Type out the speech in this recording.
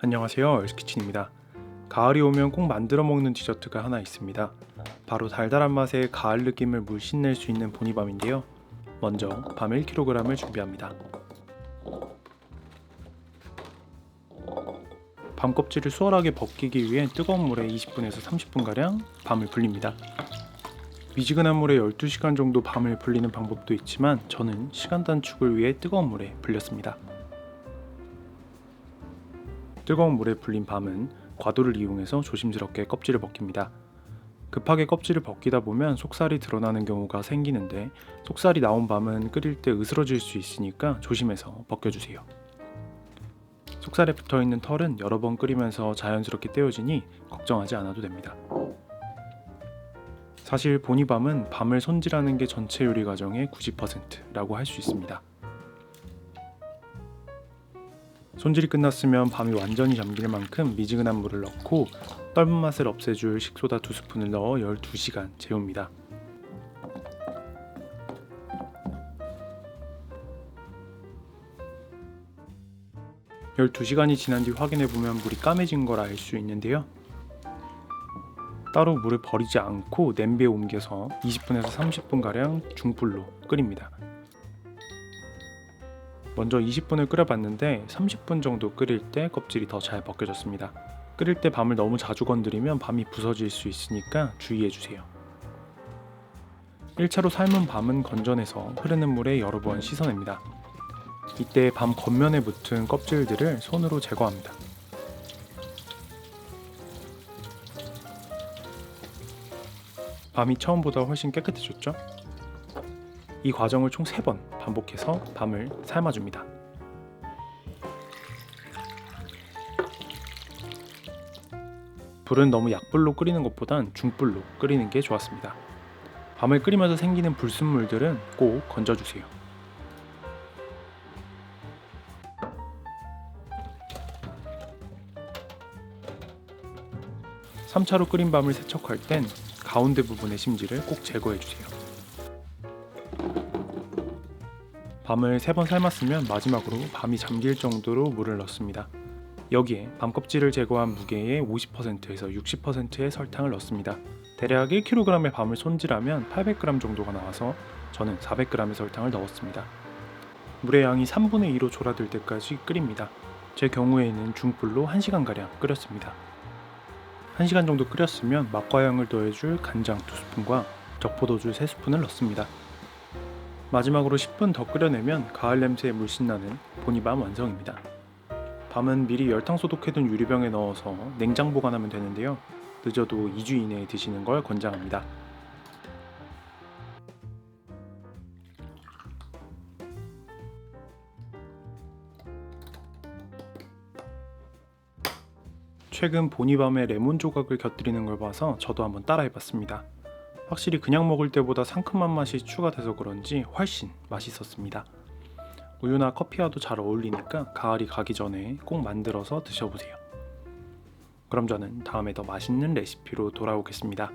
안녕하세요, 얼스키친입니다. 가을이 오면 꼭 만들어 먹는 디저트가 하나 있습니다. 바로 달달한 맛에 가을 느낌을 물씬 낼 수 있는 보니밤인데요. 먼저 밤 1kg을 준비합니다. 밤 껍질을 수월하게 벗기기 위해 뜨거운 물에 20분에서 30분가량 밤을 불립니다. 미지근한 물에 12시간 정도 밤을 불리는 방법도 있지만 저는 시간 단축을 위해 뜨거운 물에 불렸습니다. 뜨거운 물에 불린 밤은 과도를 이용해서 조심스럽게 껍질을 벗깁니다. 급하게 껍질을 벗기다 보면 속살이 드러나는 경우가 생기는데 속살이 나온 밤은 끓일 때 으스러질 수 있으니까 조심해서 벗겨주세요. 속살에 붙어있는 털은 여러 번 끓이면서 자연스럽게 떼어지니 걱정하지 않아도 됩니다. 사실 보니밤은 밤을 손질하는 게 전체 요리 과정의 90%라고 할 수 있습니다. 손질이 끝났으면 밤이 완전히 잠길 만큼 미지근한 물을 넣고 떫은 맛을 없애줄 식소다 2스푼을 넣어 12시간 재웁니다. (12시간이) 지난 뒤 확인해보면 물이 까매진 걸 알 수 있는데요. 따로 물을 버리지 않고 냄비에 옮겨서 20분에서 30분가량 중불로 끓입니다. 먼저 20분을 끓여봤는데 30분 정도 끓일 때 껍질이 더 잘 벗겨졌습니다. 끓일 때 밤을 너무 자주 건드리면 밤이 부서질 수 있으니까 주의해주세요. 1차로 삶은 밤은 건져내서 흐르는 물에 여러 번 씻어냅니다. 이때 밤 겉면에 붙은 껍질들을 손으로 제거합니다. 밤이 처음보다 훨씬 깨끗해졌죠? 이 과정을 총 3번 반복해서 밤을 삶아줍니다. 불은 너무 약불로 끓이는 것보단 중불로 끓이는 게 좋았습니다. 밤을 끓이면서 생기는 불순물들은 꼭 건져주세요. 3차로 끓인 밤을 세척할 땐 가운데 부분의 심지를 꼭 제거해주세요. 밤을 3번 삶았으면 마지막으로 밤이 잠길 정도로 물을 넣습니다. 여기에 밤 껍질을 제거한 무게의 50%에서 60%의 설탕을 넣습니다. 대략 1kg의 밤을 손질하면 800g 정도가 나와서 저는 400g의 설탕을 넣었습니다. 물의 양이 3분의 2로 졸아들 때까지 끓입니다. 제 경우에는 중불로 1시간가량 끓였습니다. 1시간 정도 끓였으면 맛과 향을 더해줄 간장 2스푼과 적포도주 3스푼을 넣습니다. 마지막으로 10분 더 끓여내면 가을 냄새에 물씬 나는 보니밤 완성입니다. 밤은 미리 열탕 소독해둔 유리병에 넣어서 냉장 보관하면 되는데요. 늦어도 2주 이내에 드시는 걸 권장합니다. 최근 보니밤에 레몬 조각을 곁들이는 걸 봐서 저도 한번 따라해봤습니다. 확실히 그냥 먹을 때보다 상큼한 맛이 추가돼서 그런지 훨씬 맛있었습니다. 우유나 커피와도 잘 어울리니까 가을이 가기 전에 꼭 만들어서 드셔보세요. 그럼 저는 다음에 더 맛있는 레시피로 돌아오겠습니다.